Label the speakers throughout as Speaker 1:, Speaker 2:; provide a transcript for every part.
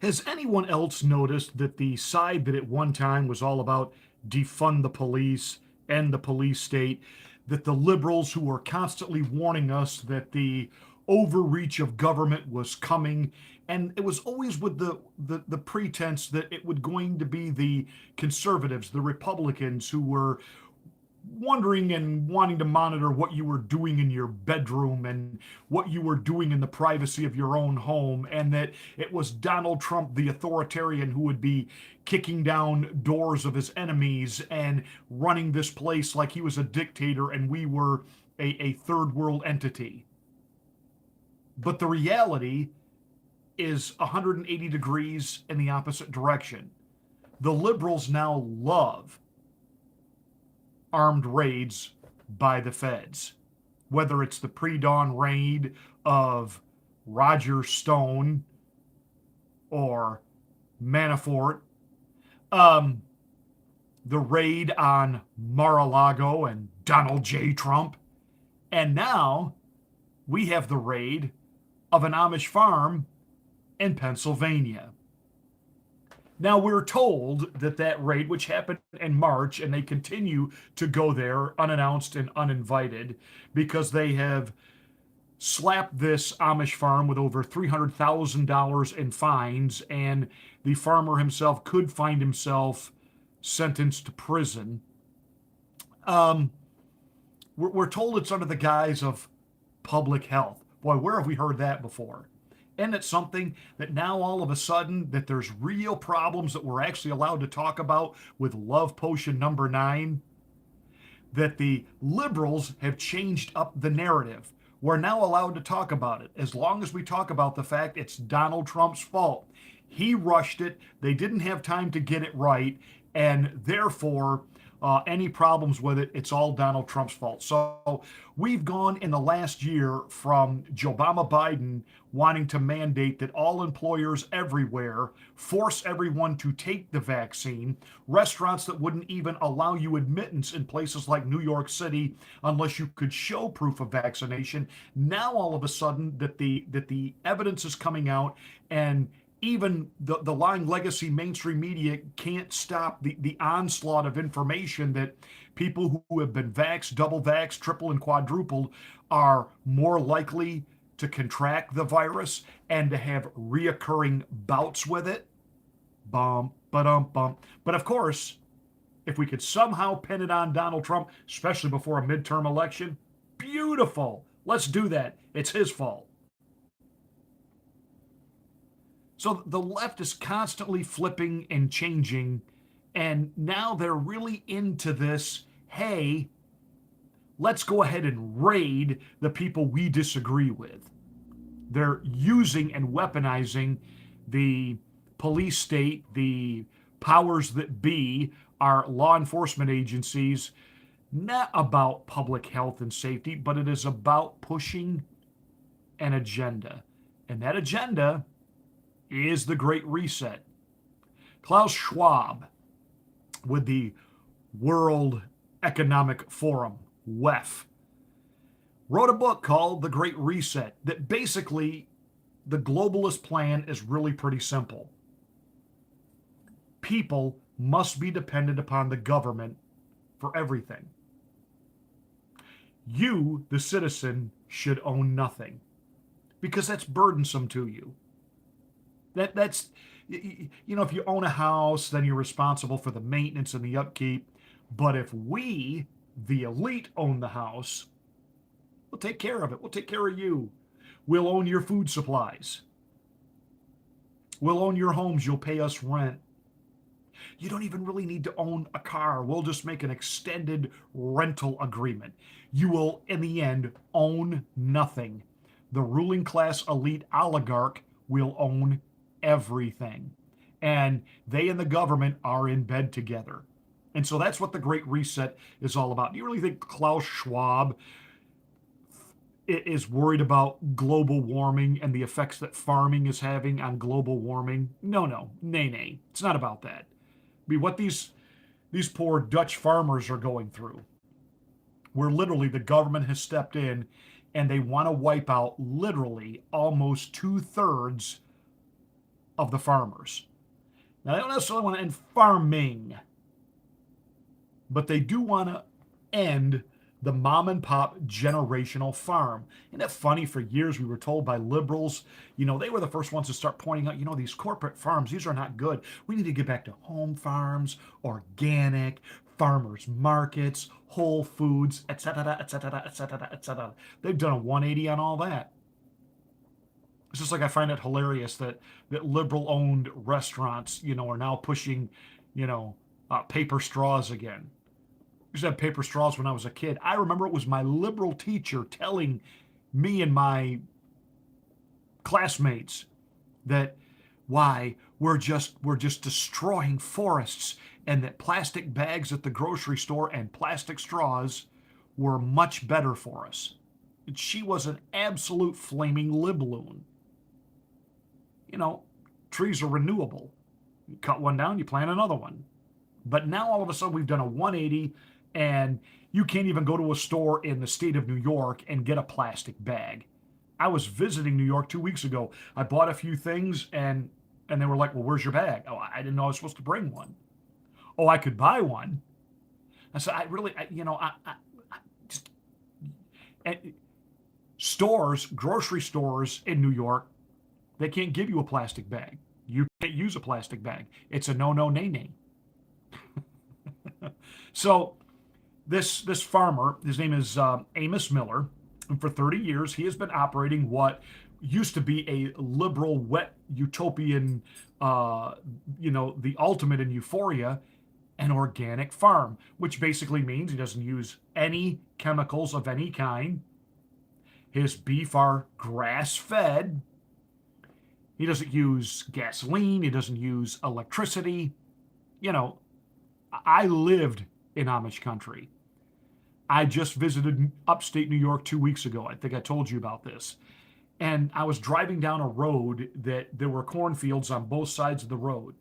Speaker 1: Has anyone else noticed that the side that at one time was all about defund the police, end the police state, that the liberals who were constantly warning us that the overreach of government was coming, and it was always with the pretense that it would going to be the conservatives, the Republicans who were wondering and wanting to monitor what you were doing in your bedroom and what you were doing in the privacy of your own home, and that it was Donald Trump, the authoritarian, who would be kicking down doors of his enemies and running this place like he was a dictator and we were a third world entity. But the reality is 180 degrees in the opposite direction. The liberals now love armed raids by the feds, whether it's the pre-dawn raid of Roger Stone or Manafort, um, the raid on Mar-a-Lago and Donald J. Trump, and now we have the raid of an Amish farm in Pennsylvania. Now, we're told that that raid, which happened in March, and they continue to go there unannounced and uninvited because they have slapped this Amish farm with over $300,000 in fines, and the farmer himself could find himself sentenced to prison. Um, we're told it's under the guise of public health. Boy, where have we heard that before? Isn't it something that now all of a sudden that there's real problems that we're actually allowed to talk about with love potion number 9? That the liberals have changed up the narrative. We're now allowed to talk about it as long as we talk about the fact it's Donald Trump's fault. He rushed it. They didn't have time to get it right. And therefore, any problems with it, it's all Donald Trump's fault. So we've gone in the last year from Joe Biden wanting to mandate that all employers everywhere force everyone to take the vaccine, restaurants that wouldn't even allow you admittance in places like New York City unless you could show proof of vaccination. Now all of a sudden that the evidence is coming out, and even the lying legacy mainstream media can't stop the onslaught of information that people who have been vaxxed, double vaxxed, triple and quadrupled are more likely to contract the virus and to have reoccurring bouts with it. Bum, ba-dum, bum. But of course, if we could somehow pin it on Donald Trump, especially before a midterm election, beautiful. Let's do that. It's his fault. So the left is constantly flipping and changing, and now they're really into this. Hey, let's go ahead and raid the people we disagree with. They're using and weaponizing the police state, the powers that be, our law enforcement agencies, not about public health and safety, but it is about pushing an agenda. And that agenda is the Great Reset. Klaus Schwab, with the World Economic Forum, WEF, wrote a book called The Great Reset that basically the globalist plan is really pretty simple. People must be dependent upon the government for everything. You, the citizen, should own nothing because that's burdensome to you. That's if you own a house, then you're responsible for the maintenance and the upkeep. But if we, the elite, own the house, we'll take care of it. We'll take care of you. We'll own your food supplies. We'll own your homes. You'll pay us rent. You don't even really need to own a car. We'll just make an extended rental agreement. You will, in the end, own nothing. The ruling class elite oligarch will own everything. And they and the government are in bed together. And so that's what the Great Reset is all about. Do you really think Klaus Schwab is worried about global warming and the effects that farming is having on global warming? No, nay. It's not about that. I mean, what these poor Dutch farmers are going through, where literally the government has stepped in and they want to wipe out literally almost 2/3 of the farmers. Now, they don't necessarily want to end farming, but they do want to end the mom and pop generational farm. Isn't that funny? For years, we were told by liberals, they were the first ones to start pointing out, these corporate farms, these are not good. We need to get back to home farms, organic, farmers markets, whole foods, etc., etc., etc., etc. They've done a 180 on all that. It's just like I find it hilarious that liberal-owned restaurants, are now pushing, paper straws again. I used to have paper straws when I was a kid. I remember it was my liberal teacher telling me and my classmates that why we're just destroying forests, and that plastic bags at the grocery store and plastic straws were much better for us. And she was an absolute flaming libloon. Trees are renewable. You cut one down, you plant another one. But now all of a sudden we've done a 180, and you can't even go to a store in the state of New York and get a plastic bag. I was visiting New York 2 weeks ago. I bought a few things, and they were like, "Well, where's your bag?" "Oh, I didn't know I was supposed to bring one." "Oh, I could buy one." I said, I just, and stores, grocery stores in New York, they can't give you a plastic bag. You can't use a plastic bag. It's a no, nay, nay. So this farmer, his name is Amos Miller, and for 30 years he has been operating what used to be a liberal, wet utopian, the ultimate in euphoria, an organic farm, which basically means he doesn't use any chemicals of any kind. His beef are grass-fed. He doesn't use gasoline. He doesn't use electricity. I lived in Amish country. I just visited upstate New York 2 weeks ago. I think I told you about this. And I was driving down a road that there were cornfields on both sides of the road.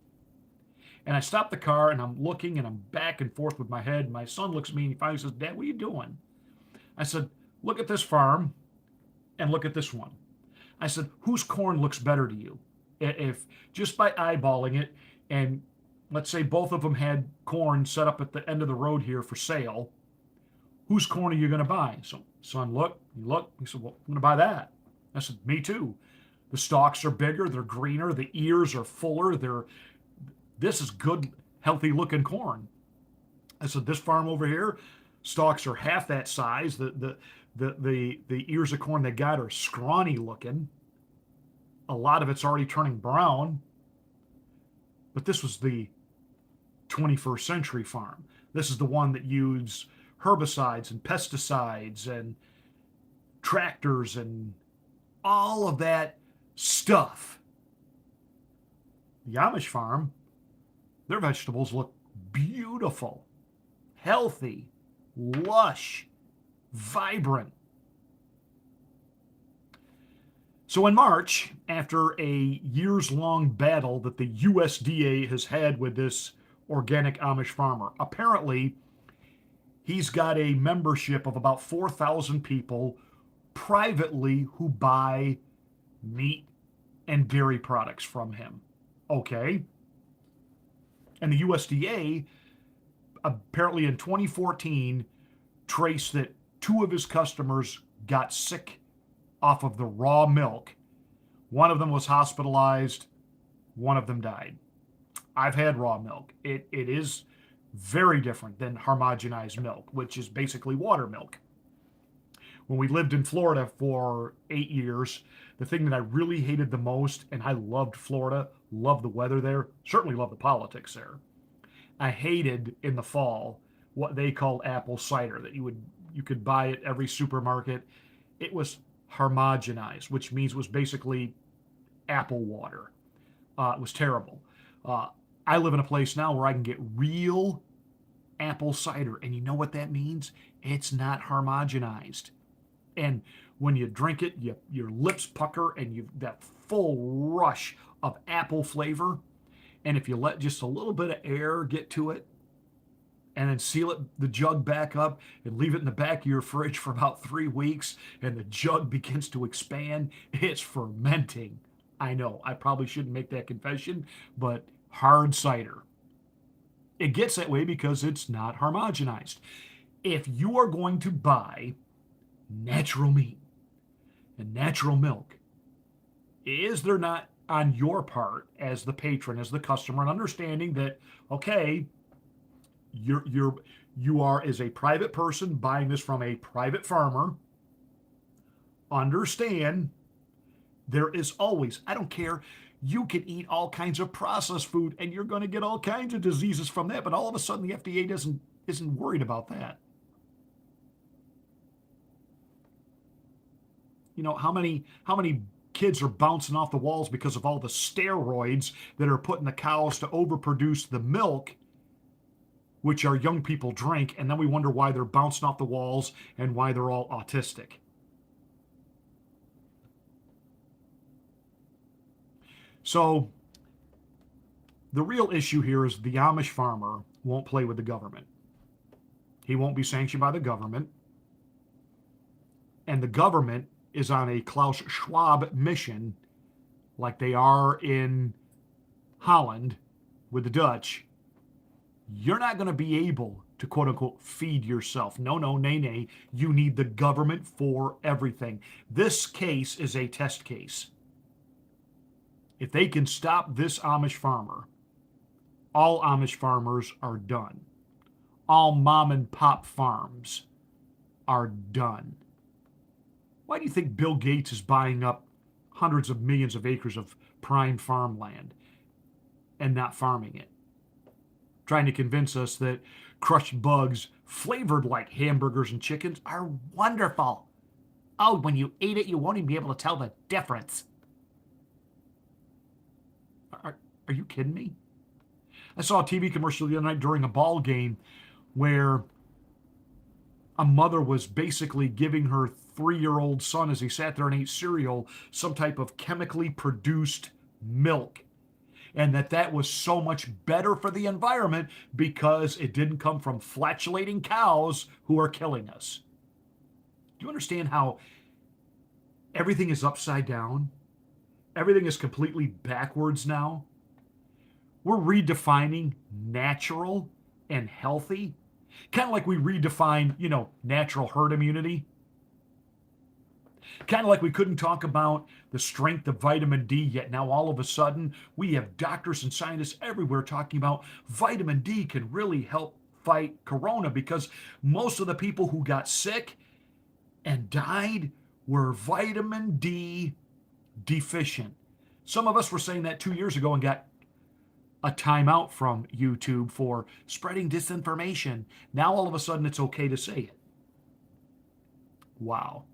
Speaker 1: And I stopped the car, and I'm looking, and I'm back and forth with my head. My son looks at me, and he finally says, "Dad, what are you doing?" I said, "Look at this farm and look at this one." I said, "Whose corn looks better to you? If just by eyeballing it, and let's say both of them had corn set up at the end of the road here for sale, whose corn are you going to buy?" So son look. He said, "Well, I'm going to buy that." I said, "Me too. The stalks are bigger, they're greener, the ears are fuller, this is good, healthy looking corn." I said, "This farm over here, stalks are half that size. The ears of corn they got are scrawny looking. A lot of it's already turning brown." But this was the 21st century farm. This is the one that used herbicides and pesticides and tractors and all of that stuff. The Amish farm, their vegetables look beautiful, healthy, lush, vibrant. So in March, after a years-long battle that the USDA has had with this organic Amish farmer, apparently he's got a membership of about 4,000 people privately who buy meat and dairy products from him. Okay. And the USDA apparently in 2014 traced that 2 of his customers got sick off of the raw milk. One of them was hospitalized. One of them died. I've had raw milk. It is very different than homogenized milk, which is basically water milk. When we lived in Florida for 8 years, the thing that I really hated the most, and I loved Florida, loved the weather there, certainly loved the politics there. I hated in the fall what they called apple cider that you could buy at every supermarket. It was homogenized, which means it was basically apple water. It was terrible. I live in a place now where I can get real apple cider, and you know what that means? It's not homogenized. And when you drink it, your lips pucker, and you've that full rush of apple flavor. And if you let just a little bit of air get to it, and then seal the jug back up and leave it in the back of your fridge for about 3 weeks, and the jug begins to expand, it's fermenting. I know I probably shouldn't make that confession, but hard cider. It gets that way because it's not homogenized. If you are going to buy natural meat and natural milk, is there not on your part as the patron, as the customer, an understanding that, okay, you are as a private person buying this from a private farmer, understand there is always, I don't care, you can eat all kinds of processed food and you're going to get all kinds of diseases from that, but all of a sudden the FDA isn't worried about that. You know, how many kids are bouncing off the walls because of all the steroids that are put in the cows to overproduce the milk, which our young people drink, and then we wonder why they're bouncing off the walls and why they're all autistic. So the real issue here is the Amish farmer won't play with the government. He won't be sanctioned by the government. And the government is on a Klaus Schwab mission, like they are in Holland with the Dutch. You're not going to be able to quote unquote feed yourself. No, no, nay, nay. You need the government for everything. This case is a test case. If they can stop this Amish farmer, all Amish farmers are done. All mom and pop farms are done. Why do you think Bill Gates is buying up hundreds of millions of acres of prime farmland and not farming it? Trying to convince us that crushed bugs flavored like hamburgers and chickens are wonderful. Oh, when you eat it, you won't even be able to tell the difference. Are you kidding me? I saw a TV commercial the other night during a ball game where a mother was basically giving her 3-year-old son, as he sat there and ate cereal, some type of chemically produced milk. And that was so much better for the environment because it didn't come from flatulating cows who are killing us. Do you understand how everything is upside down? Everything is completely backwards now. We're redefining natural and healthy, kind of like we redefine, natural herd immunity. Kind of like we couldn't talk about the strength of vitamin D, yet now all of a sudden we have doctors and scientists everywhere talking about vitamin D can really help fight corona because most of the people who got sick and died were vitamin D deficient. Some of us were saying that 2 years ago and got a timeout from YouTube for spreading disinformation. Now all of a sudden it's okay to say it. Wow.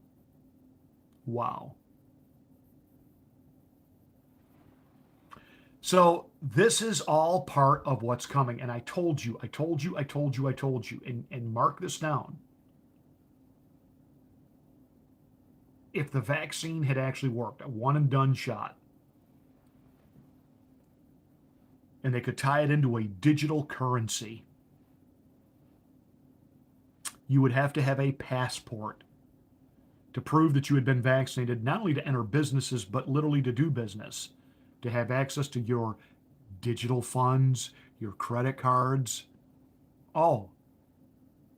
Speaker 1: Wow. So this is all part of what's coming. And I told you, and mark this down. If the vaccine had actually worked, a one and done shot, and they could tie it into a digital currency, you would have to have a passport to prove that you had been vaccinated, not only to enter businesses, but literally to do business, to have access to your digital funds, your credit cards. Oh,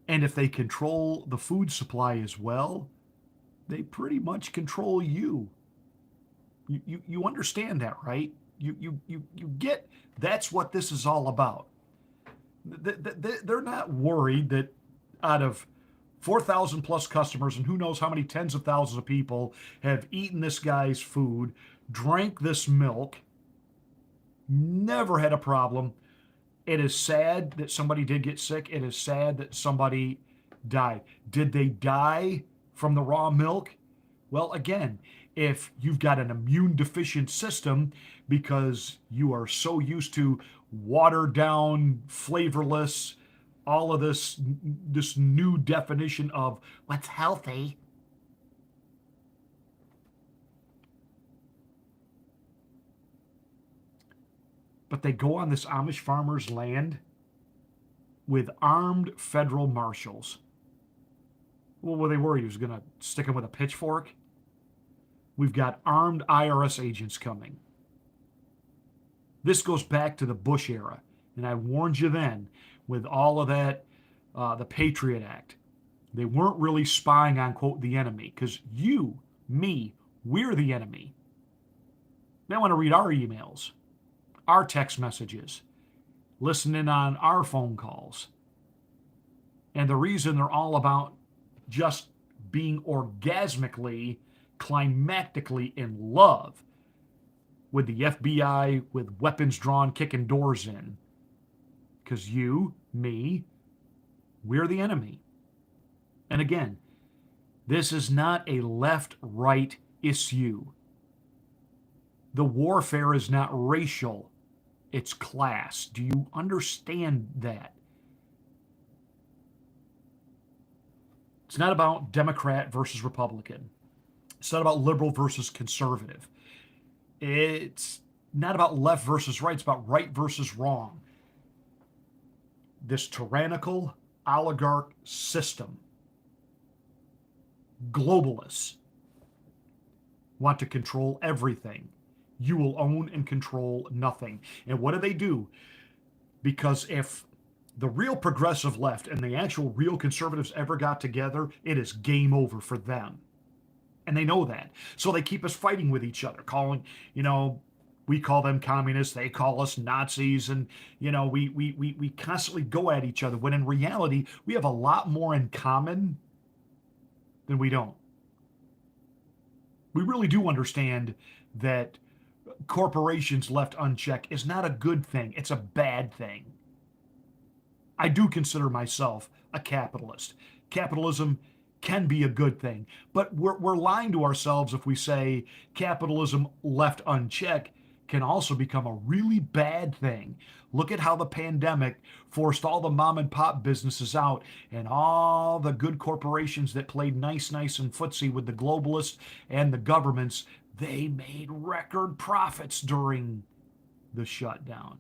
Speaker 1: and if they control the food supply as well, they pretty much control you. You understand that, right? You get that's what this is all about. They're not worried that out of 4,000 plus customers and who knows how many tens of thousands of people have eaten this guy's food, drank this milk, never had a problem. It is sad that somebody did get sick. It is sad that somebody died. Did they die from the raw milk? Well, again, if you've got an immune deficient system because you are so used to watered down, flavorless, all of this new definition of what's healthy. But they go on this Amish farmer's land with armed federal marshals. Well, were they worried he was going to stick him with a pitchfork? We've got armed IRS agents coming. This goes back to the Bush era. And I warned you then with all of that, the Patriot Act. They weren't really spying on, quote, the enemy, because you, me, we're the enemy. They want to read our emails, our text messages, listening on our phone calls. And the reason they're all about just being orgasmically, climactically in love with the FBI, with weapons drawn, kicking doors in. Because you, me, we're the enemy. And again, this is not a left-right issue. The warfare is not racial, it's class. Do you understand that? It's not about Democrat versus Republican. It's not about liberal versus conservative. It's not about left versus right. It's about right versus wrong. This tyrannical oligarch system, globalists, want to control everything. You will own and control nothing. And what do? Because if the real progressive left and the actual real conservatives ever got together, it is game over for them. And they know that. So they keep us fighting with each other, calling, we call them communists, they call us Nazis, and we constantly go at each other, when in reality, we have a lot more in common than we don't. We really do understand that corporations left unchecked is not a good thing. It's a bad thing. I do consider myself a capitalist. Capitalism can be a good thing, but we're lying to ourselves if we say capitalism left unchecked can also become a really bad thing. Look at how the pandemic forced all the mom and pop businesses out, and all the good corporations that played nice and footsie with the globalists and the governments, they made record profits during the shutdown.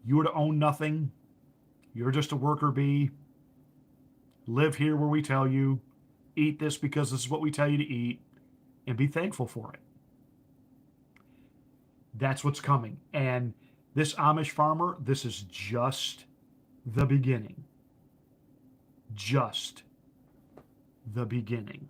Speaker 1: You were to own nothing. You're just a worker bee. Live here where we tell you. Eat this because this is what we tell you to eat. And be thankful for it. That's what's coming. And this Amish farmer, this is just the beginning. Just the beginning.